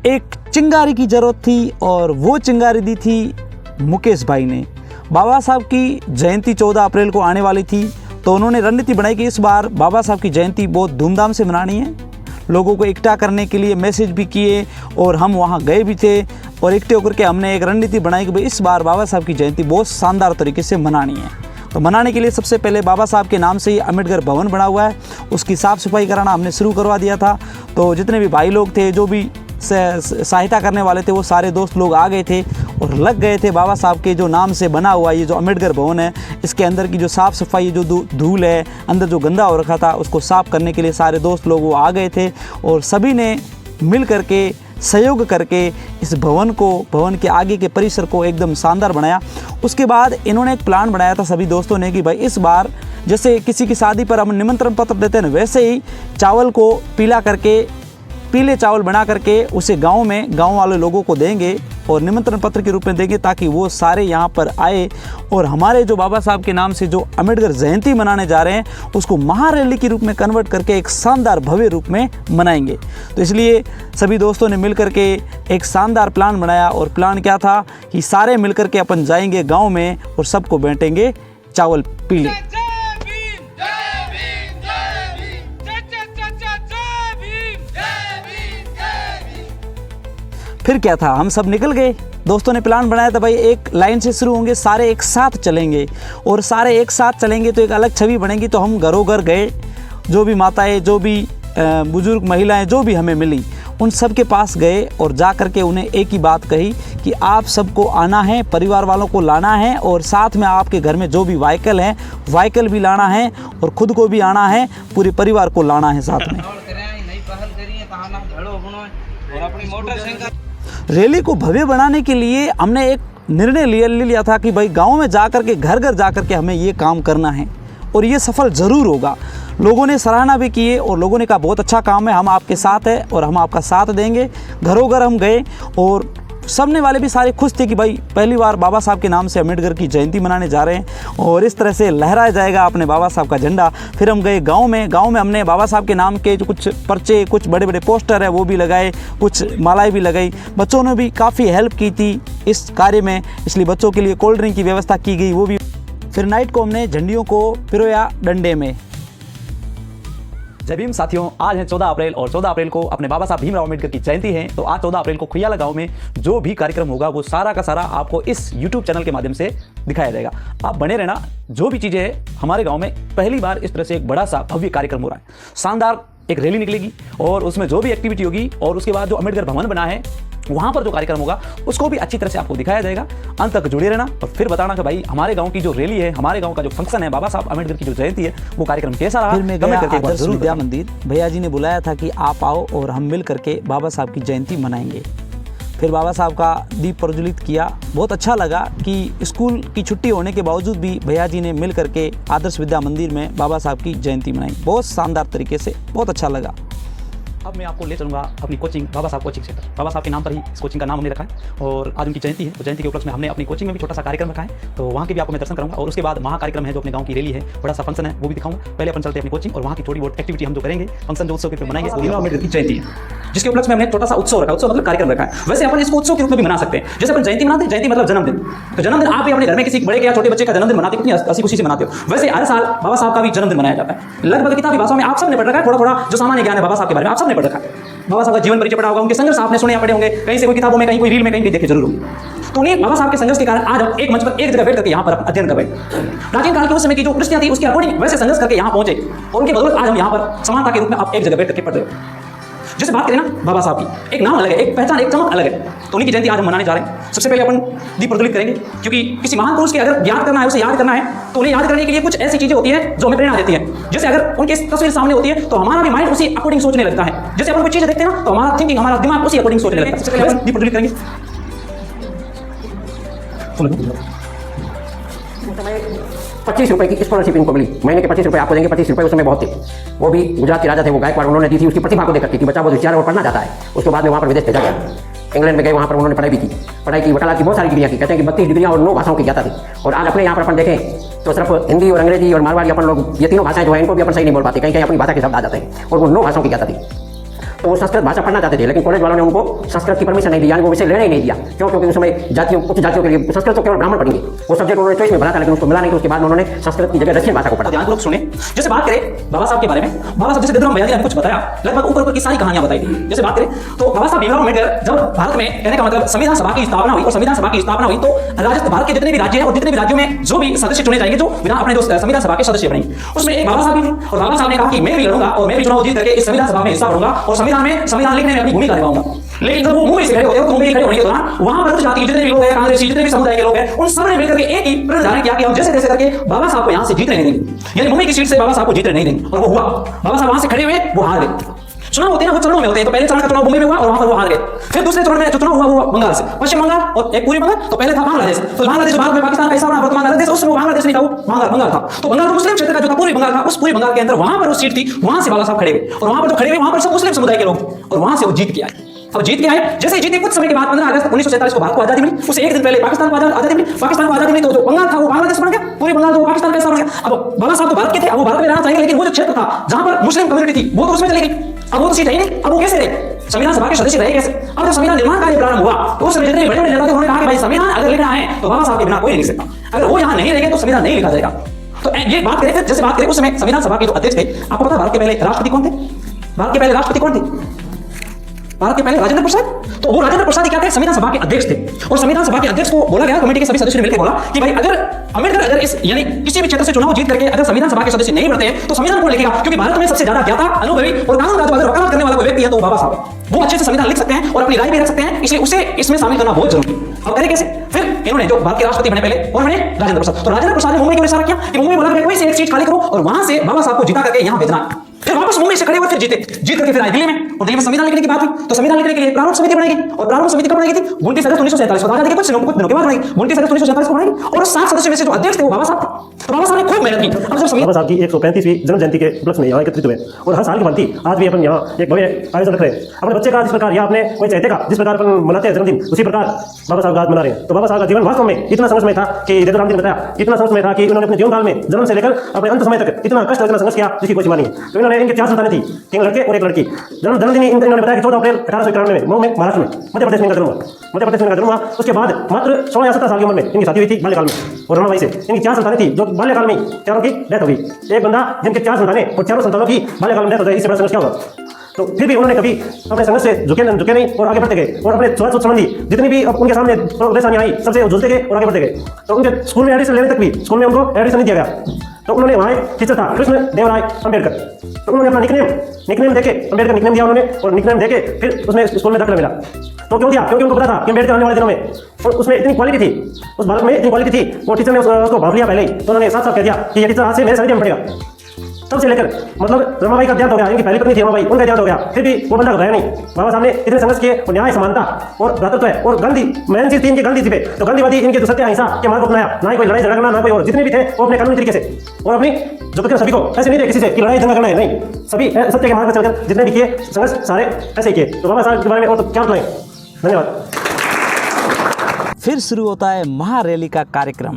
एक चिंगारी की ज़रूरत थी और वो चिंगारी दी थी मुकेश भाई ने। बाबा साहब की जयंती 14 अप्रैल को आने वाली थी, तो उन्होंने रणनीति बनाई कि इस बार बाबा साहब की जयंती बहुत धूमधाम से मनानी है। लोगों को इकट्ठा करने के लिए मैसेज भी किए और हम वहाँ गए भी थे और इकट्ठे होकर के हमने एक रणनीति बनाई कि भाई इस बार बाबा साहब की जयंती बहुत शानदार तरीके से मनानी है। तो मनाने के लिए सबसे पहले बाबा साहब के नाम से ही अम्बेडकर भवन बना हुआ है, उसकी साफ़ सफाई कराना हमने शुरू करवा दिया था। तो जितने भी भाई लोग थे, जो भी सहायता करने वाले थे, वो सारे दोस्त लोग आ गए थे और लग गए थे बाबा साहब के जो नाम से बना हुआ ये जो अम्बेडकर भवन है, इसके अंदर की जो साफ़ सफाई, जो धूल है, अंदर जो गंदा हो रखा था, उसको साफ़ करने के लिए सारे दोस्त लोग वो आ गए थे और सभी ने मिल करके सहयोग करके इस भवन के आगे के परिसर को एकदम शानदार बनाया। उसके बाद इन्होंने एक प्लान बनाया था सभी दोस्तों ने कि भाई इस बार जैसे किसी की शादी पर हम निमंत्रण पत्र देते हैं, वैसे ही चावल को पीले चावल बना करके उसे गांव वाले लोगों को देंगे और निमंत्रण पत्र के रूप में देंगे, ताकि वो सारे यहाँ पर आए और हमारे जो बाबा साहब के नाम से जो अम्बेडकर जयंती मनाने जा रहे हैं उसको महारैली के रूप में कन्वर्ट करके एक शानदार भव्य रूप में मनाएंगे। तो इसलिए सभी दोस्तों ने मिलकर के एक शानदार प्लान बनाया और प्लान क्या था कि सारे मिलकर के अपन जाएंगे गाँव में और सबको बांटेंगे चावल पीले। फिर क्या था, हम सब निकल गए। दोस्तों ने प्लान बनाया था भाई एक लाइन से शुरू होंगे, सारे एक साथ चलेंगे और सारे एक साथ चलेंगे तो एक अलग छवि बनेगी। तो हम घरों घर गए, जो भी माताएं, जो भी बुजुर्ग महिलाएं जो भी हमें मिली, उन सब के पास गए और जा कर के उन्हें एक ही बात कही कि आप सबको आना है, परिवार वालों को लाना है और साथ में आपके घर में जो भी व्हीकल हैं व्हीकल भी लाना है और खुद को भी आना है, पूरे परिवार को लाना है साथ में। रैली को भव्य बनाने के लिए हमने एक निर्णय ले लिया था कि भाई गांव में जा कर के घर घर जा कर के हमें ये काम करना है और ये सफल ज़रूर होगा। लोगों ने सराहना भी किए और लोगों ने कहा बहुत अच्छा काम है, हम आपके साथ हैं और हम आपका साथ देंगे। घरों घर हम गए और सामने वाले भी सारे खुश थे कि भाई पहली बार बाबा साहब के नाम से अम्बेडकर की जयंती मनाने जा रहे हैं और इस तरह से लहराया जाएगा अपने बाबा साहब का झंडा। फिर हम गए गांव में हमने बाबा साहब के नाम के जो कुछ पर्चे, कुछ बड़े बड़े पोस्टर है वो भी लगाए, कुछ मालाएं भी लगाई। बच्चों ने भी काफ़ी हेल्प की थी इस कार्य में, इसलिए बच्चों के लिए कोल्ड ड्रिंक की व्यवस्था की गई वो भी। फिर नाइट को हमने झंडियों को पिरोया डंडे में। जय भीम साथियों, आज है 14 अप्रैल और 14 अप्रैल को अपने बाबा साहब भीमराव अम्बेडकर की जयंती है। तो आज 14 अप्रैल को खुयाला गांव में जो भी कार्यक्रम होगा वो सारा का सारा आपको इस YouTube चैनल के माध्यम से दिखाया जाएगा। आप बने रहना। जो भी चीज़ें हैं, हमारे गांव में पहली बार इस तरह से एक बड़ा सा भव्य कार्यक्रम हो रहा है। शानदार एक रैली निकलेगी और उसमें जो भी एक्टिविटी होगी और उसके बाद जो अम्बेडकर भवन बना है वहाँ पर जो कार्यक्रम होगा उसको भी अच्छी तरह से आपको दिखाया जाएगा। अंत तक जुड़े रहना और फिर बताना कि भाई हमारे गांव की जो रैली है, हमारे गांव का जो फंक्शन है, बाबा साहब अम्बेडकर की जो जयंती है, वो कार्यक्रम कैसा रहा। फिर मैं गया आदर्श विद्या मंदिर, भैया जी ने बुलाया था कि आप आओ और हम मिल करके बाबा साहब की जयंती मनाएंगे। फिर बाबा साहब का दीप प्रज्वलित किया। बहुत अच्छा लगा कि स्कूल की छुट्टी होने के बावजूद भी भैया जी ने मिल करके आदर्श विद्या मंदिर में बाबा साहब की जयंती मनाई, बहुत शानदार तरीके से, बहुत अच्छा लगा। अब मैं आपको ले चलूँगा अपनी कोचिंग, बाबा साहब कोचिंग सेंटर। बाबा साहब के नाम पर ही इस कोचिंग का नाम हमने रखा है और आज उनकी जयंती है, तो जयंती के उपलक्ष्य में हमने अपनी कोचिंग में भी छोटा सा कार्यक्रम रखा है। तो वहाँ के भी आपको मैं दर्शन करूँगा और उसके बाद महा कार्यक्रम है जो अपने गाँव की रैली है, बड़ा सा फंक्शन है, वो भी दिखाऊंगा। पहले अपन चलते हैं अपनी कोचिंग और वहाँ की थोड़ी बहुत एक्टिविटी हम जो करेंगे, फंक्शन जो उत्सव के रूप में मनाएंगे, भीमराव अम्बेडकर की जयंती है, जिसके उपलक्ष्य में हमने छोटा सा उत्सव रखा। उत्सव मतलब कार्यक्रम रखा है। वैसे अपन इसको उत्सव के रूप में भी मना सकते हैं। जैसे अपन जयंती मनाते हैं, जयंती मतलब जन्मदिन, तो जन्मदिन आप भी अपने घर में किसी बड़े या छोटे बच्चे का जन्मदिन मनाते कितनी हंसी खुशी से मनाते हो। वैसे हर साल बाबा साहब का भी जन्मदिन मनाया जाता है। लगभग किताबी भाषाओं में आप सबने पढ़ रखा है, थोड़ा थोड़ा जो सामान्य ज्ञान है बाबा साहब के बारे में आप सबने पढ़ रखा है। बाबा साहब का जीवन परिचय पढ़ा होगा, उनके संघर्ष आपने सुने या पढ़े होंगे, कहीं से कोई किताबों में, कहीं कोई रील में, कहीं देखे जरूर होंगे। तो उन्हें बाबा साहब के संघर्ष के कारण आज हम एक मंच पर एक जगह बैठ करके यहाँ पर अध्ययन कर रहे हैं। प्राचीन काल के उस समय की जो कृष्टियाँ थी उसके अकॉर्डिंग वैसे संघर्ष करके यहाँ पहुंचे और उनकी बदौलत आज हम यहाँ पर समानता के रूप में आप एक जगह बैठ करके पढ़ रहे हो। जैसे बात करें ना बाबा साहब की, एक नाम अलग है, एक पहचान, एक चमक अलग है। तो उन्हीं की जयंती आज हम मनाने जा रहे हैं। सबसे पहले अपन दीप प्रज्वलित करेंगे, क्योंकि किसी महान पुरुष के अगर याद करना है, उसे याद करना है, तो उन्हें याद करने के लिए कुछ ऐसी चीजें होती हैं जो हमें प्रेरणा देती हैं। जैसे अगर उनकी तस्वीर सामने होती है तो हमारा भी माइंड उसी अकॉर्डिंग सोचने लगता है। जैसे अपन कोई चीजें देखते हैं ना तो हमारा थिंकिंग, हमारा दिमाग उसी अकॉर्डिंग सोचने लगता है। सबसे पहले अपन दीप प्रज्वलित करेंगे। 25 रुपए की स्कॉलरशिप इनको मिली, महीने के 25 रुपए आपको देंगे। 25 रुपए उस समय बहुत थे, वो भी गुजरात के राजा थे, वो गायकवाड़, उन्होंने दी थी उसकी प्रतिभा को देखकर कि बच्चा बहुत होशियार और पढ़ना चाहता है। उसके बाद में वहाँ पर विदेश भेजा गया, इंग्लैंड में गए, वहाँ पर उन्होंने पढ़ाई भी की, वकालत की बहुत सारी डिग्रियाँ की। कहते हैं कि 32 डिग्रियाँ और 9 भाषाओं की ज्ञाता थी। और आज अपने यहाँ पर अपन देखें तो सिर्फ हिंदी और अंग्रेजी और मारवाड़ी अपन लोग, ये तीनों भाषाएं जो है इनको भी अपन सही नहीं बोल पाते, कहीं कहीं अपनी भाषा के शब्द आ जाते हैं, और वो 9 भाषाओं की ज्ञाता थी। तो वो संस्कृत भाषा पढ़ना चाहते थे, लेकिन कॉलेज वालों ने उनको संस्कृत की परमिशन नहीं दी, यानी वो विषय लेने ही नहीं दिया। क्यों? क्योंकि उस समय जातियों, कुछ जातियों के लिए संस्कृत तो केवल ब्राह्मण पढ़ेंगे, वो सब्जेक्ट उन्होंने चॉइस में भरा था, लेकिन उसको मिला नहीं। तो उसके बाद में उन्होंने संस्कृत की जगह रशियन भाषा को पढ़ा। ध्यानपूर्वक सुने। जैसे बात करें बाबा साहब के बारे में, बाबा साहब जैसे विद्रोह भैया जी ने कुछ बताया, लगभग ऊपर ऊपर की सारी कहानियां बताई थी। जैसे बात करें तो बाबा साहब भीमराव अम्बेडकर जब भारत में, कहने का मतलब संविधान सभा की स्थापना हुई, और संविधान सभा की स्थापना हुई तो राजस्थान, भारत के जितने भी राज्य हैं और जितने भी राज्यों में जो भी सदस्य चुने जाएंगे, जो अपने जो संविधान सभा के सदस्य बनेंगे, उसमें एक बाबा साहब भी थे। और बाबा साहब ने कहा कि मैं भी लड़ूंगा और मैं भी चुनाव जीत करके इस संविधान सभा में हिस्सा लूंगा और संविधान लिखने में अपनी भूमिका निभाऊंगा। लेकिन जब वो मुंबई से खड़े होते हैं, तो मुंबई खड़े होने के दौरान वहां पर जाति के जितने भी लोग हैं, कांग्रेसी जितने भी समुदाय के लोग हैं, उन सब ने मिलकर के एक ही प्रण धारण किया कि हम जैसे तैसे करके बाबा साहब को यहां से जीतने नहीं देंगे, यानी मुंबई की सीट से बाबा साहब को जीतने नहीं देंगे। और वो हुआ, बाबा साहब वहां से खड़े हुए, वो हार गए। चुनाव होते हैं ना, वो चरणों में होते हैं। तो पहले चरण का चुनाव मुंबई में हुआ और वहां पर वो हार गए। फिर दूसरे चरण में जो चुनाव हुआ वो बंगाल से, पश्चिम बंगाल और एक पूर्वी बंगाल। तो पहले था बांग्लादेश, तो बांग्लादेश भारत में पाकिस्तान का हिस्सा बना, वर्तमान बांग्लादेश, उसमें वो बांग्लादेश नहीं था, वो बंगाल था। तो बंगाल तो मुस्लिम क्षेत्र का जो था, पूर्वी बंगाल था, उस पूर्वी बंगाल के अंदर वहां पर वो सीट थी, वहां से बाबा साहब खड़े हुए। और वहां पर जो खड़े हुए, वहां पर सब मुस्लिम समुदाय के लोग थे, और वहां से वो जीत के आए। अब जीत के आए, जैसे ही जीते कुछ समय के बाद 15 अगस्त 1947 को भारत को आजादी मिली, उससे एक दिन पहले पाकिस्तान को आजादी मिली। पाकिस्तान को आजादी मिली तो जो बंगाल था वो बांग्लादेश बन गया, पूरी बंगाल तो पाकिस्तान का हिस्सा बन गया। अब बाबा साहब तो भारत के थे, अब वो भारत में रहना चाहेंगे, लेकिन वो जो क्षेत्र था जहां पर मुस्लिम कम्युनिटी थी वो तो उसमें चली गई। अब वो तो सीट है ही नहीं, अब वो कैसे रहे? संविधान सभा के सदस्य रहे कैसे? अब जब संविधान निर्माण कार्य प्रारंभ हुआ तो उस समय जितने बड़े बड़े नेता थे उन्होंने कहा कि भाई संविधान अगर लिखना है तो बाबा साहब के बिना कोई नहीं लिख सकता, अगर वो यहाँ नहीं रहेंगे तो संविधान नहीं लिखा जाएगा। तो ये बात करें, फिर जैसे बात करें उस समय संविधान सभा के जो अध्यक्ष थे, आपको पता है भारत के पहले राष्ट्रपति कौन थे? भारत के पहले राष्ट्रपति कौन थे? भारत के पहले राजेंद्र प्रसाद। तो वो राजेंद्र प्रसाद क्या थे? संविधान सभा के अध्यक्ष थे। और संविधान सभा के अध्यक्ष को बोला गया, कमेटी के सभी सदस्यों ने मिलकर बोला कि भाई अगर अम्बेडकर अगर इस यानी किसी भी क्षेत्र से चुनाव जीत करके अगर संविधान सभा के सदस्य नहीं बनते हैं तो संविधान कौन लिखेगा? क्योंकि भारत में सबसे ज्यादा ज्ञाता, अनुभवी और कानून का अगर वकालत करने वाला कोई व्यक्ति है तो बाबा साहब, वो अच्छे से संविधान लिख सकते हैं और अपनी राय भी रख सकते हैं, इसलिए उसे इसमें शामिल करना बहुत जरूरी है। अब करें कैसे? फिर इन्होंने जो भारत के राष्ट्रपति बने पहले, और बने राजेंद्र प्रसाद। तो राजेंद्र प्रसाद ने मुंबई को इशारा किया कि मुंबई बोला कोई से एक सीट खाली करो और वहां से बाबा साहब को जिता करके यहां भेजना। फिर वापस मुंबई से खड़े हुए, फिर जीत करके फिर आए दिल्ली में, और दिल्ली में संविधान लिखने की बात हुई। तो संविधान लिखने के लिए प्रारूप समिति बनाएगी, और प्रारूप समिति कब बनाएगी थी? 29 अगस्त 1947 को, आजादी के कुछ दिनों के बाद बनाएगी, 29 अगस्त 1947 को बनाएगी। और 7 सदस्यों में से जो अध्यक्ष थे वो बाबा साहब थे। तो बाबा साहब ने खूब मेहनत की। अब जब बाबा साहब की 135वीं जन्म जयंती के उपलक्ष्य में यहाँ एकत्रित हुए, और हर साल की भांति आज भी अपन यहाँ एक भव्य आयोजन रख रहे हैं। अपने बच्चे का जिस प्रकार या अपने कोई चाहते का जिस प्रकार अपन मनाते हैं जन्मदिन, उसी प्रकार बाबा साहब का आज मना रहे हैं। तो बाबा साहब का जीवन वास्तव में इतना संघर्ष में था कि जैसे रामजी ने बताया, इतना संघर्ष में था कि उन्होंने अपने जीवन काल में जन्म से लेकर अपने अंत समय तक इतना कष्ट और इतना संघर्ष किया जिसकी कोई सीमा नहीं है। तो इन्होंने, इनके 4 संतानें थी, 3 लड़के और 1 लड़की। जन्मदिन इन्होंने बताया कि 14 अप्रैल 1891 में मऊ में, महाराष्ट्र में, मध्य प्रदेश में इनका जन्म हुआ। मध्य प्रदेश में इनका जन्म हुआ। उसके बाद मात्र 16 या 17 साल की उम्र में इनकी शादी हुई थी बाल्यकाल में, और रमाबाई से। इनकी 4 संतानें थी जो बाल्यकाल में चारों की डेथ हो गई। एक बंदा जिनके 4 संतानें और चारों संतानों की बाल्यकाल में डेथ हो गई, इससे बड़ा संघर्ष क्या होगा? तो फिर भी उन्होंने कभी अपने संघर्ष से झुके नहीं और आगे बढ़ते गए, और अपने स्वास्थ्य संबंधी जितनी भी उनके सामने परेशानी आई सबसे जूझते गए और आगे बढ़ते गए। तो उनके स्कूल में एडमिशन लेने तक भी स्कूल में उनको एडमिशन नहीं दिया गया। तो उन्होंने वहाँ एक टीचर था कृष्ण देवराय अम्बेडकर, तो उन्होंने अपना निकनेम देके अम्बेडकर निकनेम दिया उन्होंने, और निकनेम देके फिर उसमें स्कूल में दाखिला मिला। तो क्यों दिया? क्योंकि उनको पता था कि अम्बेडकर आने वाले दिनों में, और उसमें इतनी क्वालिटी थी, उस बालक में इतनी क्वालिटी थी, वो टीचर ने उसको भाग लिया पहले ही। तो उन्होंने साफ साफ कह दिया कि ये टीचर आज से मेरे सानिध्य में पड़ेगा। तब से लेकर मतलब रमाबाई का देहांत हो गया, इनकी पहली पत्नी थी रमाबाई, उनका देहांत हो गया, फिर भी वो बंदा घबराया नहीं। बाबा साहब ने इतने संघर्ष किए, और न्याय, समानता और भ्रातृत्व है, और गांधी मेन चीज थी इनकी गांधी जी पे। तो गांधीवादी इनके जो सत्य अहिंसा के मार्ग को अपनाया, ना ही कोई लड़ाई झगड़ा करना, ना कोई, और जितने भी थे वो अपने कानूनी तरीके से, और अपनी जो तक सभी को ऐसे नहीं थे किसी से कि लड़ाई झगड़ा करना है, नहीं, सभी सत्य के मार्ग पर चलकर जितने भी किए संघर्ष सारे ऐसे ही किए। तो बाबा साहब के बारे में और तो क्या बताएं। धन्यवाद। फिर शुरू होता है महारैली का कार्यक्रम।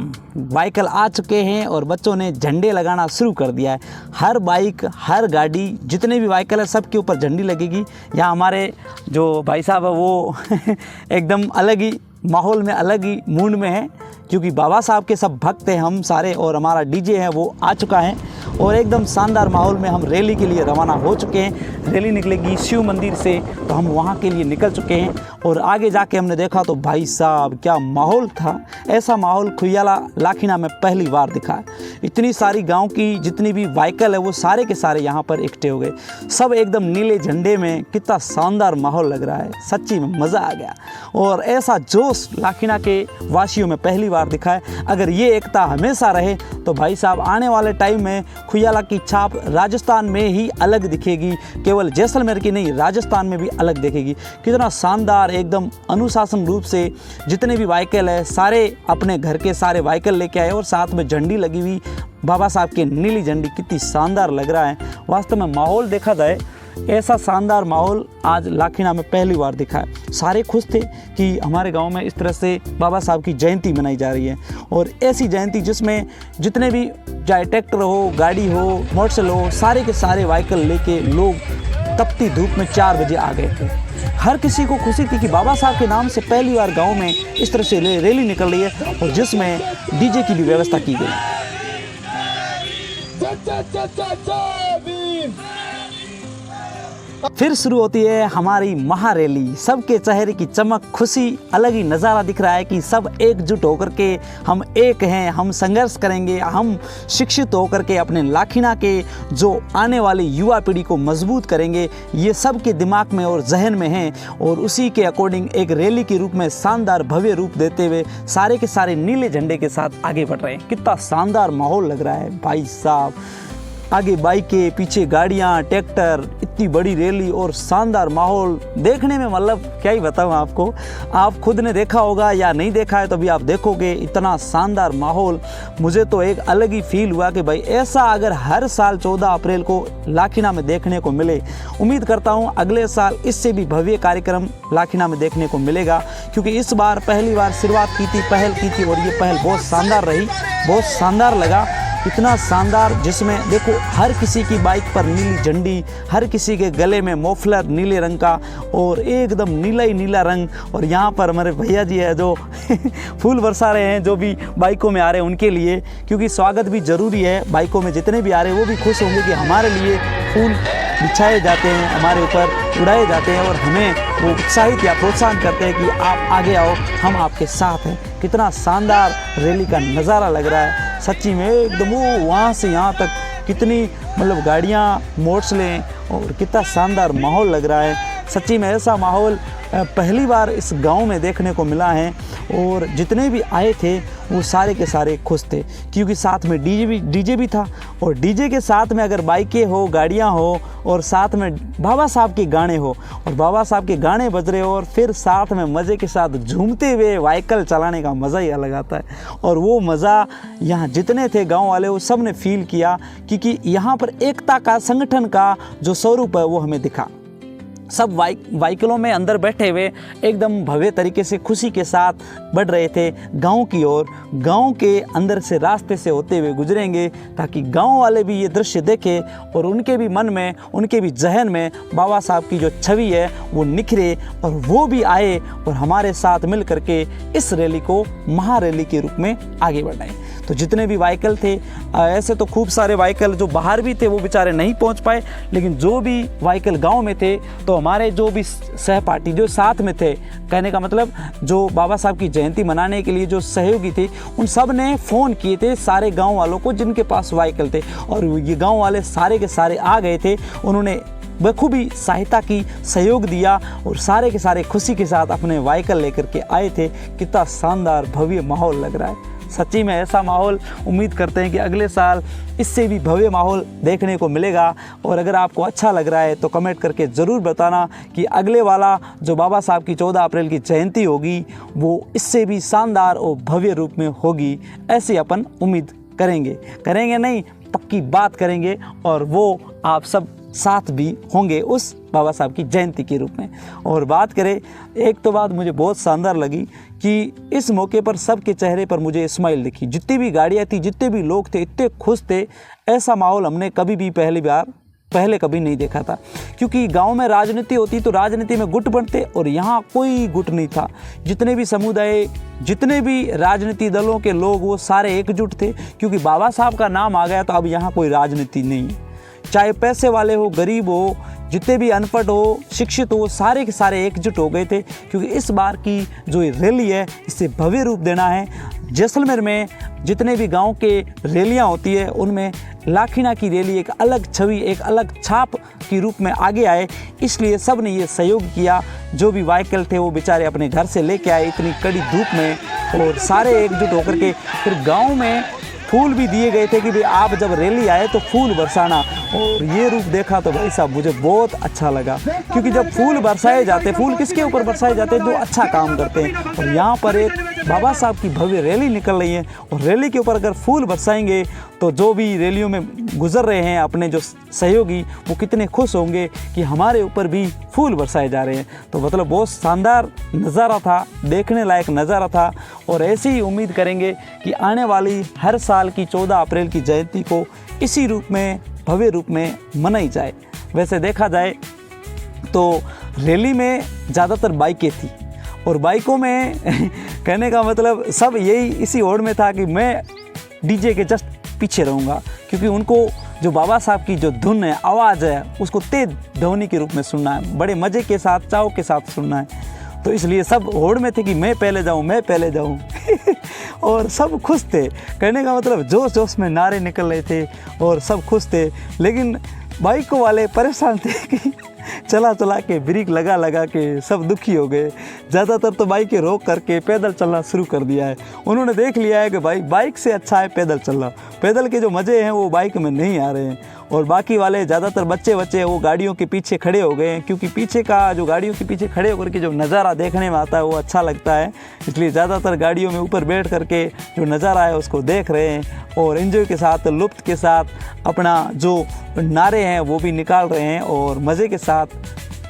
बाइकल आ चुके हैं और बच्चों ने झंडे लगाना शुरू कर दिया है। हर बाइक, हर गाड़ी, जितने भी बाइकल है सबके ऊपर झंडी लगेगी। यहाँ हमारे जो भाई साहब है वो एकदम अलग ही माहौल में, अलग ही मूड में है, क्योंकि बाबा साहब के सब भक्त हैं हम सारे, और हमारा डीजे है वो आ चुका है, और एकदम शानदार माहौल में हम रैली के लिए रवाना हो चुके हैं। रैली निकलेगी शिव मंदिर से, तो हम वहाँ के लिए निकल चुके हैं। और आगे जाके हमने देखा तो भाई साहब क्या माहौल था। ऐसा माहौल खुयाला लाखीना में पहली बार दिखा है। इतनी सारी गांव की जितनी भी व्हीकल है वो सारे के सारे यहाँ पर इकट्ठे हो गए, सब एकदम नीले झंडे में। कितना शानदार माहौल लग रहा है, सच्ची में मज़ा आ गया। और ऐसा जोश लाखीना के वासियों में पहली बार दिखा है। अगर ये एकता हमेशा रहे तो भाई साहब आने वाले टाइम में खुयाला की छाप राजस्थान में ही अलग दिखेगी, केवल जैसलमेर की नहीं, राजस्थान में भी अलग दिखेगी। कितना शानदार, एकदम अनुशासन रूप से जितने भी व्हीकल है सारे अपने घर के सारे व्हीकल लेके आए, और साथ में झंडी लगी हुई बाबा साहब की नीली झंडी। कितनी शानदार लग रहा है। वास्तव में माहौल देखा जाए, ऐसा शानदार माहौल आज लाखीना में पहली बार दिखा है। सारे खुश थे कि हमारे गांव में इस तरह से बाबा साहब की जयंती मनाई जा रही है, और ऐसी जयंती जिसमें जितने भी, चाहे ट्रैक्टर हो, गाड़ी हो, मोटरसाइकिल हो, सारे के सारे व्हीकल लेके लोग तपती धूप में 4 बजे आ गए थे। हर किसी को खुशी थी कि बाबा साहब के नाम से पहली बार गांव में इस तरह से रैली निकल रही है और जिसमें डीजे की भी व्यवस्था की गई। फिर शुरू होती है हमारी महारैली। सबके चेहरे की चमक, खुशी, अलग ही नज़ारा दिख रहा है कि सब एकजुट होकर के हम एक हैं, हम संघर्ष करेंगे, हम शिक्षित होकर के अपने लाखिना के जो आने वाली युवा पीढ़ी को मजबूत करेंगे, ये सब के दिमाग में और जहन में है। और उसी के अकॉर्डिंग एक रैली के रूप में शानदार भव्य रूप देते हुए सारे के सारे नीले झंडे के साथ आगे बढ़ रहे हैं। कितना शानदार माहौल लग रहा है भाई साहब। आगे बाइकें, पीछे गाड़ियाँ, ट्रैक्टर, इतनी बड़ी रैली और शानदार माहौल देखने में, मतलब क्या ही बताऊँ आपको। आप खुद ने देखा होगा या नहीं देखा है तो अभी आप देखोगे, इतना शानदार माहौल। मुझे तो एक अलग ही फील हुआ कि भाई ऐसा अगर हर साल 14 अप्रैल को लाखिना में देखने को मिले, उम्मीद करता हूँ अगले साल इससे भी भव्य कार्यक्रम लाखिना में देखने को मिलेगा। क्योंकि इस बार पहली बार शुरुआत की थी, पहल की थी और ये पहल बहुत शानदार रही, बहुत शानदार लगा। इतना शानदार जिसमें देखो हर किसी की बाइक पर नीली झंडी, हर किसी के गले में मोफलर नीले रंग का और एकदम नीला ही नीला रंग। और यहाँ पर हमारे भैया जी है जो फूल बरसा रहे हैं, जो भी बाइकों में आ रहे हैं उनके लिए, क्योंकि स्वागत भी ज़रूरी है। बाइकों में जितने भी आ रहे हैं वो भी खुश होंगे कि हमारे लिए फूल बिछाए जाते हैं, हमारे ऊपर उड़ाए जाते हैं और हमें वो उत्साहित या प्रोत्साहन करते हैं कि आप आगे आओ, हम आपके साथ हैं। कितना शानदार रैली का नज़ारा लग रहा है सच्ची में, एकदम वो वहाँ से यहाँ तक कितनी मतलब गाड़ियाँ, मोटरसाइकिलें और कितना शानदार माहौल लग रहा है। सच्ची में ऐसा माहौल पहली बार इस गांव में देखने को मिला है। और जितने भी आए थे वो सारे के सारे खुश थे, क्योंकि साथ में डीजे भी था। और डीजे के साथ में अगर बाइकें हो, गाड़ियां हो और साथ में बाबा साहब के गाने हो और बाबा साहब के गाने बज रहे हो और फिर साथ में मज़े के साथ झूमते हुए व्हीकल चलाने का मज़ा ही अलग आता है। और वो मज़ा यहाँ जितने थे गाँव वाले वो सब ने फील किया, क्योंकि यहाँ पर एकता का, संगठन का जो स्वरूप है वो हमें दिखा। सब व्हीकलों में अंदर बैठे हुए एकदम भव्य तरीके से खुशी के साथ बढ़ रहे थे गांव की ओर। गांव के अंदर से रास्ते से होते हुए गुजरेंगे ताकि गांव वाले भी ये दृश्य देखें और उनके भी मन में, उनके भी जहन में बाबा साहब की जो छवि है वो निखरे और वो भी आए और हमारे साथ मिल करके इस रैली को महारैली के रूप में आगे बढ़ाएं। तो जितने भी व्हीकल थे, ऐसे तो खूब सारे व्हीकल जो बाहर भी थे वो बेचारे नहीं पहुंच पाए, लेकिन जो भी व्हीकल गांव में थे तो हमारे जो भी सहपाठी जो साथ में थे, कहने का मतलब जो बाबा साहब की जयंती मनाने के लिए जो सहयोगी थे, उन सब ने फ़ोन किए थे सारे गांव वालों को जिनके पास व्हीकल थे और ये गांव वाले सारे के सारे आ गए थे। उन्होंने बखूबी सहायता की, सहयोग दिया और सारे के सारे खुशी के साथ अपने व्हीकल लेकर के आए थे। कितना शानदार भव्य माहौल लग रहा है सच्ची में। ऐसा माहौल उम्मीद करते हैं कि अगले साल इससे भी भव्य माहौल देखने को मिलेगा। और अगर आपको अच्छा लग रहा है तो कमेंट करके ज़रूर बताना कि अगले वाला जो बाबा साहब की 14 अप्रैल की जयंती होगी वो इससे भी शानदार और भव्य रूप में होगी। ऐसे अपन उम्मीद करेंगे नहीं, पक्की बात करेंगे और वो आप सब साथ भी होंगे उस बाबा साहब की जयंती के रूप में। और बात करें, एक तो बात मुझे बहुत शानदार लगी कि इस मौके पर सबके चेहरे पर मुझे स्माइल दिखी। जितनी भी गाड़ियाँ थी, जितने भी लोग थे, इतने खुश थे। ऐसा माहौल हमने कभी भी पहले कभी नहीं देखा था। क्योंकि गांव में राजनीति होती तो राजनीति में गुट बनते और यहाँ कोई गुट नहीं था। जितने भी समुदाय, जितने भी राजनीति दलों के लोग वो सारे एकजुट थे, क्योंकि बाबा साहब का नाम आ गया तो अब यहाँ कोई राजनीति नहीं है। चाहे पैसे वाले हो, गरीब हो, जितने भी अनपढ़ हो, शिक्षित हो, सारे के सारे एकजुट हो गए थे। क्योंकि इस बार की जो ये रैली है इससे भव्य रूप देना है। जैसलमेर में जितने भी गांव के रैलियां होती है उनमें लाखिना की रैली एक अलग छवि, एक अलग छाप के रूप में आगे आए, इसलिए सब ने ये सहयोग किया। जो भी व्हीकल थे वो बेचारे अपने घर से लेके आए इतनी कड़ी धूप में और सारे एकजुट होकर के फिर गाँव में फूल भी दिए गए थे कि भाई आप जब रैली आए तो फूल बरसाना। और ये रूप देखा तो भाई साहब मुझे बहुत अच्छा लगा, क्योंकि जब फूल बरसाए जाते, फूल किसके ऊपर बरसाए जाते हैं? जो अच्छा काम करते हैं। और यहाँ पर एक बाबा साहब की भव्य रैली निकल रही है और रैली के ऊपर अगर फूल बरसाएंगे तो जो भी रैलियों में गुजर रहे हैं अपने जो सहयोगी, वो कितने खुश होंगे कि हमारे ऊपर भी फूल बरसाए जा रहे हैं। तो मतलब बहुत शानदार नज़ारा था, देखने लायक नज़ारा था। और ऐसे ही उम्मीद करेंगे कि आने वाली हर साल की 14 अप्रैल की जयंती को इसी रूप में, भव्य रूप में मनाई जाए। वैसे देखा जाए तो रैली में ज़्यादातर बाइकें थी और बाइकों में कहने का मतलब सब यही इसी होड़ में था कि मैं डीजे के जस्ट पीछे रहूँगा, क्योंकि उनको जो बाबा साहब की जो धुन है, आवाज़ है, उसको तेज ध्वनि के रूप में सुनना है, बड़े मज़े के साथ, चाव के साथ सुनना है। तो इसलिए सब होड़ में थे कि मैं पहले जाऊँ, मैं पहले जाऊँ और सब खुश थे। कहने का मतलब जोश जोश में नारे निकल रहे थे और सब खुश थे। लेकिन बाइकों वाले परेशान थे कि चला चला के ब्रेक लगा लगा के सब दुखी हो गए। ज़्यादातर तो बाइकें रोक करके पैदल चलना शुरू कर दिया है। उन्होंने देख लिया है कि भाई बाइक से अच्छा है पैदल चलना, पैदल के जो मज़े हैं वो बाइक में नहीं आ रहे हैं। और बाकी वाले ज़्यादातर बच्चे वो गाड़ियों के पीछे खड़े हो गए हैं, क्योंकि पीछे का जो गाड़ियों के पीछे खड़े होकर के जो नज़ारा देखने में आता है वो अच्छा लगता है। इसलिए ज़्यादातर गाड़ियों में ऊपर बैठ करके जो नज़ारा है उसको देख रहे हैं और एंजॉय के साथ, लुत्फ़ के साथ अपना जो नारे हैं वो भी निकाल रहे हैं और मज़े के साथ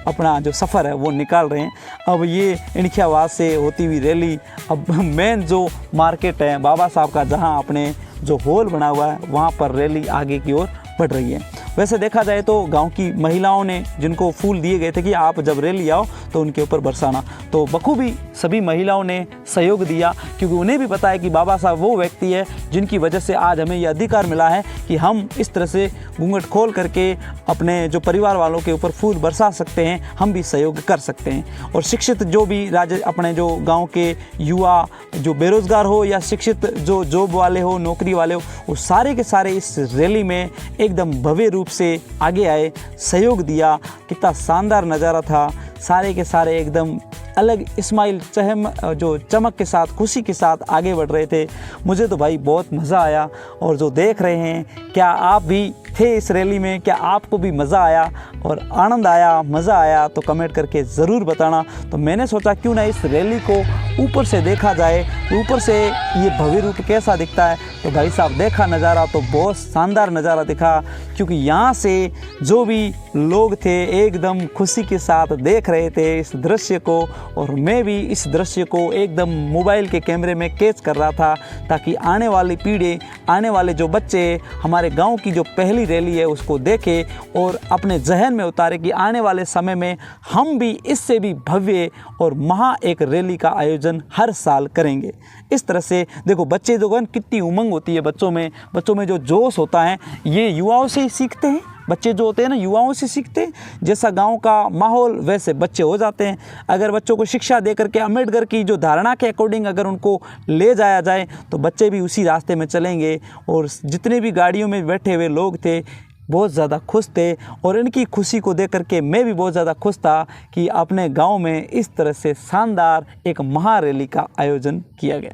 अपना जो सफ़र है वो निकाल रहे हैं। अब ये इनखियावास से होती हुई रैली अब मेन जो मार्केट है बाबा साहब का, जहाँ अपने जो हॉल बना हुआ है वहाँ पर रैली आगे की ओर बढ़ रही है। वैसे देखा जाए तो गांव की महिलाओं ने जिनको फूल दिए गए थे कि आप जब रैली आओ तो उनके ऊपर बरसाना, तो बखूबी सभी महिलाओं ने सहयोग दिया, क्योंकि उन्हें भी पता है कि बाबा साहब वो व्यक्ति है जिनकी वजह से आज हमें यह अधिकार मिला है कि हम इस तरह से घूंघट खोल करके अपने जो परिवार वालों के ऊपर फूल बरसा सकते हैं, हम भी सहयोग कर सकते हैं। और शिक्षित जो भी अपने जो गाँव के युवा जो बेरोज़गार हो या शिक्षित जो जॉब वाले हो, नौकरी वाले हो, वो सारे के सारे इस रैली में एकदम भव्य रूप से आगे आए, सहयोग दिया। कितना शानदार नज़ारा था, सारे के सारे एकदम अलग स्माइल जो चमक के साथ, खुशी के साथ आगे बढ़ रहे थे। मुझे तो भाई बहुत मज़ा आया। और जो देख रहे हैं, क्या आप भी थे इस रैली में? क्या आपको भी मज़ा आया और आनंद आया, मज़ा आया? तो कमेंट करके ज़रूर बताना। तो मैंने सोचा क्यों ना इस रैली को ऊपर से देखा जाए, ऊपर से ये भव्य रूप कैसा दिखता है। तो भाई साहब देखा नज़ारा तो बहुत शानदार नज़ारा दिखा, क्योंकि यहाँ से जो भी लोग थे एकदम खुशी के साथ देख रहे थे इस दृश्य को, और मैं भी इस दृश्य को एकदम मोबाइल के कैमरे में कैच कर रहा था, ताकि आने वाली पीढ़ी, आने वाले जो बच्चे हमारे गांव की जो पहली रैली है उसको देखें और अपने जहन में उतारे कि आने वाले समय में हम भी इससे भी भव्य और महा एक रैली का आयोजन हर साल करेंगे। इस तरह से देखो बच्चे जो कितनी उमंग होती है बच्चों में जो जोश होता है, ये युवाओं से ही सीखते हैं। बच्चे जो होते हैं ना, युवाओं से सीखते हैं। जैसा गांव का माहौल वैसे बच्चे हो जाते हैं। अगर बच्चों को शिक्षा दे करके अम्बेडकर की जो धारणा के अकॉर्डिंग अगर उनको ले जाया जाए तो बच्चे भी उसी रास्ते में चलेंगे। और जितने भी गाड़ियों में बैठे हुए लोग थे बहुत ज़्यादा खुश थे, और इनकी खुशी को देख करके मैं भी बहुत ज़्यादा खुश था कि अपने गाँव में इस तरह से शानदार एक महा रैली का आयोजन किया गया।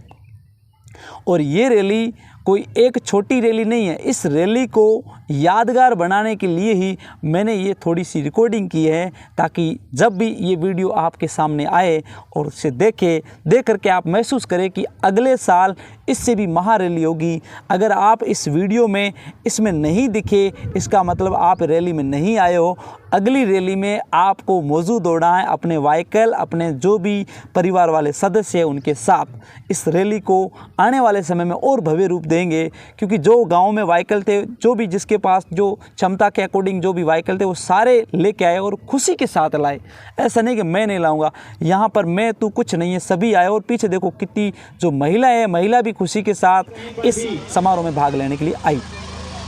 और ये रैली कोई एक छोटी रैली नहीं है। इस रैली को यादगार बनाने के लिए ही मैंने ये थोड़ी सी रिकॉर्डिंग की है, ताकि जब भी ये वीडियो आपके सामने आए और उसे देख करके आप महसूस करें कि अगले साल इससे भी महा रैली होगी। अगर आप इस वीडियो में इसमें नहीं दिखे, इसका मतलब आप रैली में नहीं आए हो। अगली रैली में आपको मौजूद होना है अपने व्हीकल, अपने जो भी परिवार वाले सदस्य हैं उनके साथ। इस रैली को आने वाले समय में और भव्य रूप देंगे, क्योंकि जो गांव में व्हीकल थे, जो भी जिसके पास जो क्षमता के अकॉर्डिंग जो भी व्हीकल थे, वो सारे लेके आए और खुशी के साथ लाए। ऐसा नहीं कि मैं नहीं लाऊंगा, यहाँ पर मैं तू कुछ नहीं है, सभी आए। और पीछे देखो कितनी जो महिला है, महिला भी खुशी के साथ इस समारोह में भाग लेने के लिए आई।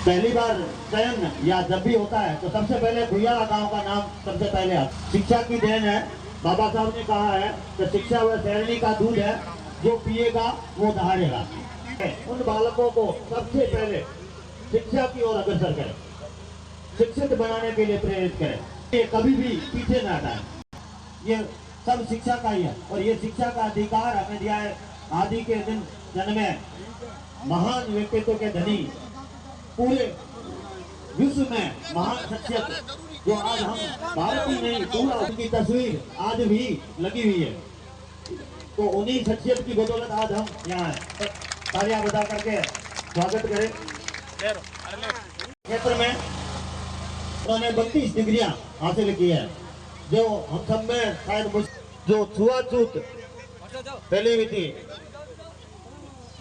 पहली बार चयन या जब भी होता है तो सबसे पहले भुइयाला गांव का नाम सबसे पहले आता है। शिक्षा की देन है। बाबा साहब ने कहा है कि शिक्षा वह शहरनी का दूध है, जो पिएगा वो दहाड़ेगा। उन बालकों को सबसे पहले शिक्षा की ओर अग्रसर करें, शिक्षित बनाने के लिए प्रेरित करें। ये कभी भी पीछे न हटाएं। ये सब शिक्षा का ही है, और ये शिक्षा का अधिकार हमें दिया है। आदि के दिन जन्मे महान व्यक्तित्व के धनी, पूरे विश्व में महान शख्सियत, जो आज हम भारत ही नहीं पूरा उनकी तस्वीर आज भी लगी हुई है। तो उन्हीं शख्सियत की बदौलत आज हम यहाँ हैं। तालियां बजा करके स्वागत करें। क्षेत्र में उन्होंने 32 डिग्रियां हासिल की है, जो हम सब में शायद जो छुआछूत पहले भी थी,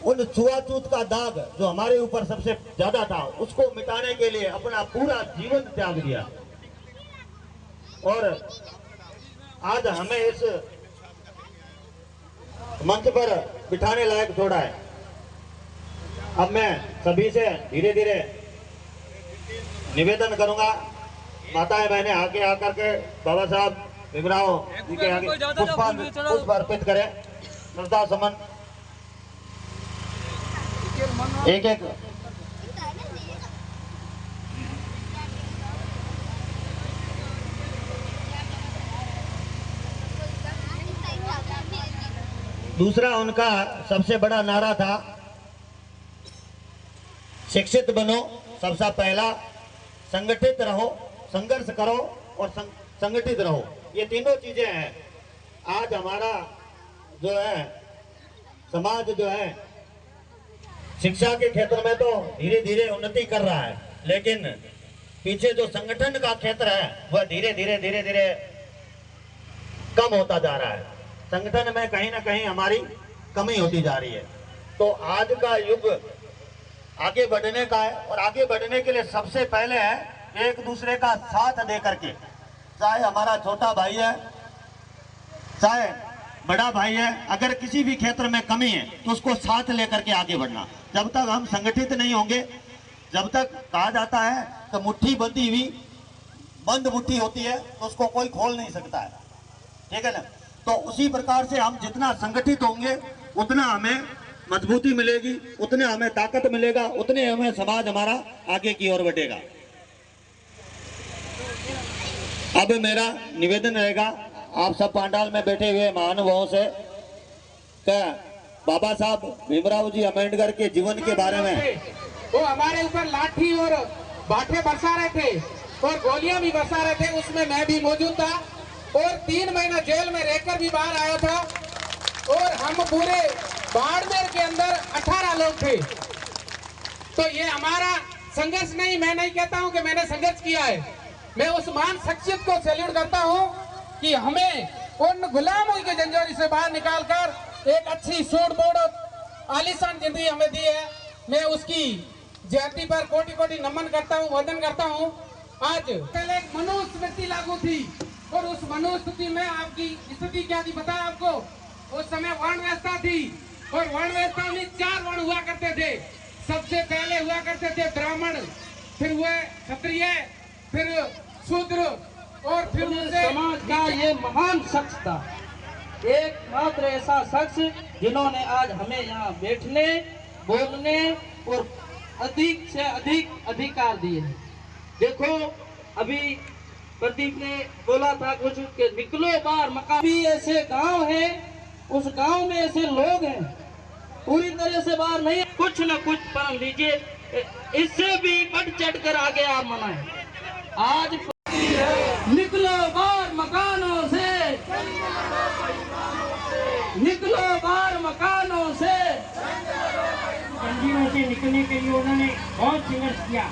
उन छुआछूत का दाग जो हमारे ऊपर सबसे ज्यादा था, उसको मिटाने के लिए अपना पूरा जीवन त्याग दिया। और आज हमें इस मंच पर बिठाने लायक छोड़ा है। अब मैं सभी से धीरे धीरे निवेदन करूंगा, माताएं बहनें आगे आकर के बाबा साहब भीमराव जी के आगे पुष्प अर्पित करें, श्रद्धा सुमन एक एक। दूसरा उनका सबसे बड़ा नारा था, शिक्षित बनो, सबसे पहला संगठित रहो, संघर्ष करो और संगठित रहो। ये तीनों चीजें हैं। आज हमारा जो है समाज जो है शिक्षा के क्षेत्र में तो धीरे धीरे उन्नति कर रहा है, लेकिन पीछे जो संगठन का क्षेत्र है वह धीरे धीरे कम होता जा रहा है। संगठन में कहीं ना कहीं हमारी कमी होती जा रही है। तो आज का युग आगे बढ़ने का है और आगे बढ़ने के लिए सबसे पहले है एक दूसरे का साथ दे करके, चाहे हमारा छोटा भाई है चाहे बड़ा भाई है, अगर किसी भी क्षेत्र में कमी है तो उसको साथ लेकर के आगे बढ़ना। जब तक हम संगठित नहीं होंगे, जब तक कहा जाता है तो मुट्ठी बंधी हुई बंद मुट्ठी होती है तो उसको कोई खोल नहीं सकता है, ठीक है ना। तो उसी प्रकार से हम जितना संगठित होंगे उतना हमें मजबूती मिलेगी, उतने हमें ताकत मिलेगा, उतने हमें समाज हमारा आगे की ओर बढ़ेगा। अब मेरा निवेदन रहेगा आप सब पांडाल में बैठे हुए महानुभावों से क्या बाबा साहब भीमराव जी अम्बेडकर के जीवन के बारे में, वो हमारे ऊपर लाठी और बाटे बरसा रहे थे और गोलियां भी बरसा रहे थे, उसमें मैं भी मौजूद था और 3 महीना जेल में रहकर भी बाहर आया था। और हम पूरे बाड़मेर के अंदर 18 लोग थे। तो ये हमारा संघर्ष नहीं, मैं नहीं कहता हूं कि मैंने संघर्ष किया है, मैं उस महान शख्सियत को सैल्यूट करता हूं कि हमें उन गुलामों के जंजीर से बाहर निकालकर एक अच्छी सूट बोर्ड आलीशान जिंदगी हमें दी है। मैं उसकी जयंती पर कोटि कोटि नमन करता हूं, वंदन करता हूं। आज पहले एक मनुस्मृति लागू थी और उस मनुस्मृति में आपकी स्थिति क्या थी बताया आपको। उस समय वर्ण व्यवस्था थी और वर्ण व्यवस्था में 4 वर्ण हुआ करते थे। सबसे पहले हुआ करते थे ब्राह्मण, फिर हुए क्षत्रिय, फिर शूद्र और फिर समाज का ये महान शख्स था, एकमात्र ऐसा शख्स जिन्होंने आज हमें यहाँ बैठने, बोलने और अधिक से अधिक अधिकार दिए हैं। देखो अभी प्रदीप ने बोला था कुछ के निकलो बाहर मकान, भी ऐसे गांव है, उस गांव में ऐसे लोग हैं पूरी तरह से बाहर नहीं, कुछ न कुछ पढ़ लीजिए, इससे भी बढ़ चढ़ कर आगे आप मनाएं। आज निकलो बाहर मकानों से, निकलो बाहर मकानों से। जंजीरों से निकलने के लिए उन्होंने बहुत संघर्ष किया।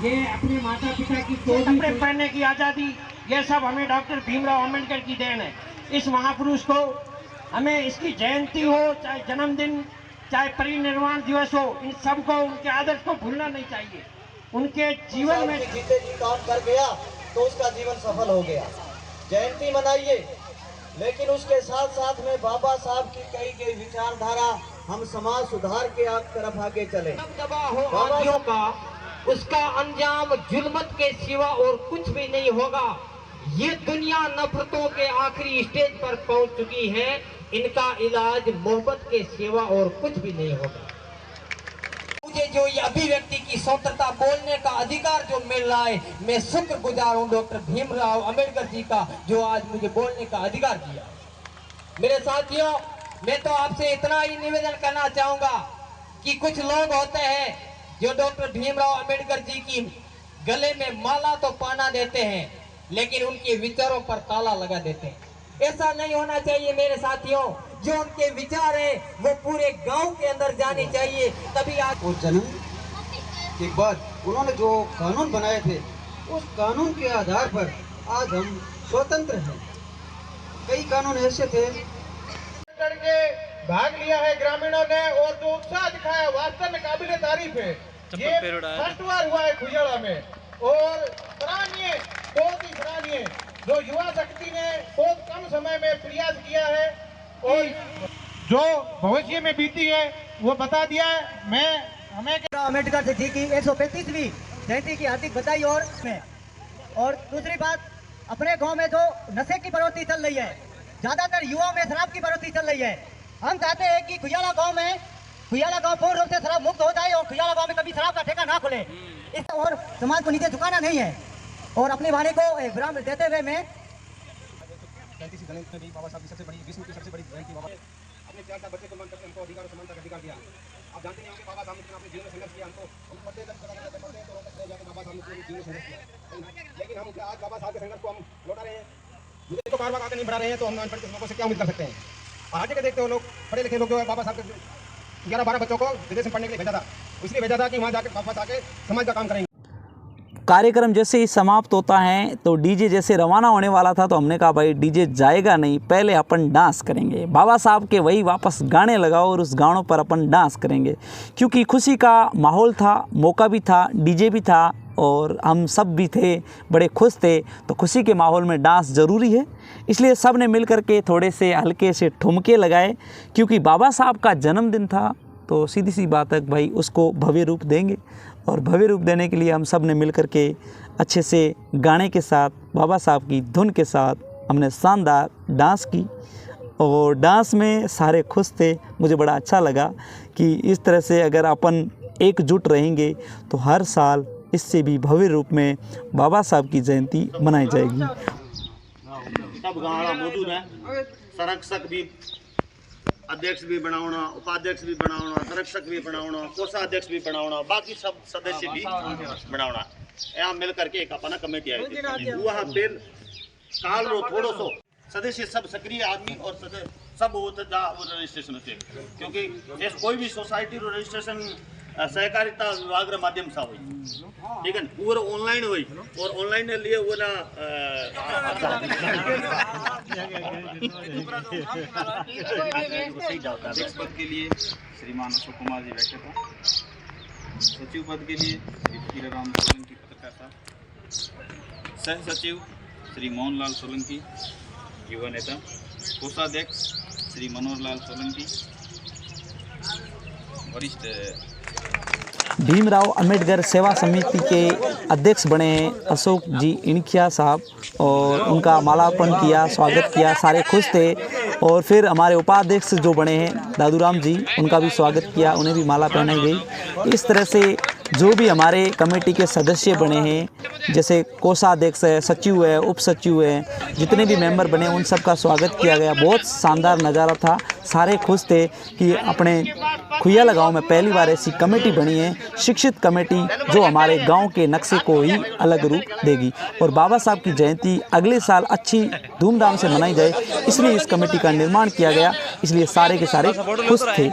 ये अपने माता पिता की कपड़े पहनने की आज़ादी, ये सब हमें डॉक्टर भीमराव अम्बेडकर की देन है। इस महापुरुष को हमें इसकी जयंती हो, चाहे जन्मदिन, चाहे परिनिर्वाण दिवस हो, इन सबको उनके आदर्श को भूलना नहीं चाहिए। उनके जीवन में जीते जी काम कर गया तो उसका जीवन सफल हो गया। जयंती मनाइए, लेकिन उसके साथ साथ में बाबा साहब की कही गई विचारधारा हम समाज सुधार के तरफ आगे चले। दबा हो आदियों का, उसका अंजाम जुल्मत के सिवा और कुछ भी नहीं होगा। ये दुनिया नफरतों के आखिरी स्टेज पर पहुंच चुकी है, इनका इलाज मोहब्बत के सिवा और कुछ भी नहीं होगा। मुझे जो ये अभिव्यक्ति की स्वतंत्रता, बोलने का अधिकार जो मिल रहा है, मैं शुक्रगुजार हूँ डॉक्टर भीमराव अम्बेडकर जी का जो आज मुझे बोलने का अधिकार दिया। मेरे साथियों, मैं तो आपसे इतना ही निवेदन करना चाहूंगा कि कुछ लोग होते हैं जो डॉक्टर भीमराव अम्बेडकर जी की गले में माला तो पहना देते हैं, लेकिन उनके विचारों पर ताला लगा देते हैं। ऐसा नहीं होना चाहिए मेरे साथियों। जो उनके विचार है वो पूरे गांव के अंदर जाने चाहिए, तभी आज और जन्म के बाद उन्होंने जो कानून बनाए थे, उस कानून के आधार पर आज हम स्वतंत्र हैं। कई कानून ऐसे थे करके भाग लिया है ग्रामीणों ने और जो उत्साह दिखाया वास्तव में काबिल तारीफ है। ये फर्स्ट बार हुआ है खुजड़ा में और सराहनीय, बहुत ही सराहनीय। जो युवा शक्ति ने बहुत कम समय में प्रयास किया है और जो भविष्य में बीती है वो बता दिया है। मैं हमें अम्बेडकर जी की 135वीं जयंती की हार्दिक बधाई और दूसरी बात, अपने गांव में जो नशे की बढ़ोतरी चल रही है, ज्यादातर युवाओं में शराब की बढ़ोतरी चल रही है। हम चाहते हैं कि खुयाला गांव पूर्ण रूप से शराब मुक्त हो जाए और खुयाला गांव में कभी शराब का ठेका ना खुले। इस और समाज को नीचे झुकाना नहीं है। और अपनी वाणी को एक विराम देते हुए मैं बाबा साहब की सबसे बड़ी, विश्व की सबसे बड़ी जयंती बाबा अपने 4 साल बच्चे को मान करके हमको अधिकार और समानता का अधिकार दिया। आप जानते हैं कि बाबा साहब ने अपने जीवन में संघर्ष किया। हमको हम पढ़ते तो जाके बाबा साहब ने अपने जीवन में संघर्ष किया, लेकिन हम आज बाबा साहब के संघर्ष को हम लौटा रहे हैं। मुझे तो बार-बार आगे नहीं बढ़ा रहे हैं, तो हम अनपढ़ लोगों से क्या उम्मीद कर सकते हैं। आगे के देखते हो लोग, पढ़े लिखे लोग जो है बाबा साहब के 11-12 बच्चों को विदेश में पढ़ने के लिए भेजा था, इसलिए भेजा था कि वहाँ जाकर वापस आके समाज का काम करेंगे। कार्यक्रम जैसे ही समाप्त होता है तो डीजे जैसे रवाना होने वाला था, तो हमने कहा भाई डीजे जाएगा नहीं, पहले अपन डांस करेंगे। बाबा साहब के वही वापस गाने लगाओ और उस गानों पर अपन डांस करेंगे, क्योंकि खुशी का माहौल था, मौका भी था, डीजे भी था और हम सब भी थे, बड़े खुश थे। तो खुशी के माहौल में डांस ज़रूरी है, इसलिए सब ने मिल कर के थोड़े से हल्के से ठुमके लगाए, क्योंकि बाबा साहब का जन्मदिन था। तो सीधी सी बात है भाई, उसको भव्य रूप देंगे और भव्य रूप देने के लिए हम सब ने मिल कर के अच्छे से गाने के साथ, बाबा साहब की धुन के साथ हमने शानदार डांस की और डांस में सारे खुश थे। मुझे बड़ा अच्छा लगा कि इस तरह से अगर अपन एकजुट रहेंगे तो हर साल इससे भी भव्य रूप में बाबा साहब की जयंती मनाई जाएगी। सब गाड़ा मौजूद है, संरक्षक भी, अध्यक्ष भी बनाना, उपाध्यक्ष भी बनाना, संरक्षक भी बनाना, कोषाध्यक्ष भी बनाना, बाकी सब सदस्य भी बनाना। यहाँ मिल करके एक अपना कमेटी आई थी, वहाँ पे काल रो थोड़ो सो सदस्य सब सक्रिय आदमी और सब वो रजिस्ट्रेशन होते, क्योंकि कोई भी सोसाइटी रो रजिस्ट्रेशन सहकारिता विभाग रे माध्यम से हुई, ठीक है, पूरा ऑनलाइन हुई और ऑनलाइन लिए वो ना पद के लिए श्रीमान अशोक कुमार जी बैठे थे, सचिव पद के लिए श्री हीराराम सोलंकी पत्रकार साहब, सह सचिव श्री मोहनलाल सोलंकी युवा नेता, कोषाध्यक्ष श्री मनोहर लाल सोलंकी, वरिष्ठ भीमराव अंबेडकर सेवा समिति के अध्यक्ष बने हैं अशोक जी इनखिया साहब, और उनका मालार्पण किया, स्वागत किया, सारे खुश थे। और फिर हमारे उपाध्यक्ष जो बने हैं दादूराम जी, उनका भी स्वागत किया, उन्हें भी माला पहनाई गई। इस तरह से जो भी हमारे कमेटी के सदस्य बने हैं, जैसे कोषाध्यक्ष है, सचिव है, उप सचिव है, जितने भी मेंबर बने उन सब का स्वागत किया गया। बहुत शानदार नज़ारा था, सारे खुश थे कि अपने खुयाला गांव में पहली बार ऐसी कमेटी बनी है, शिक्षित कमेटी, जो हमारे गांव के नक्शे को ही अलग रूप देगी। और बाबा साहब की जयंती अगले साल अच्छी धूमधाम से मनाई जाए, इसलिए इस कमेटी का निर्माण किया गया, इसलिए सारे के सारे खुश थे।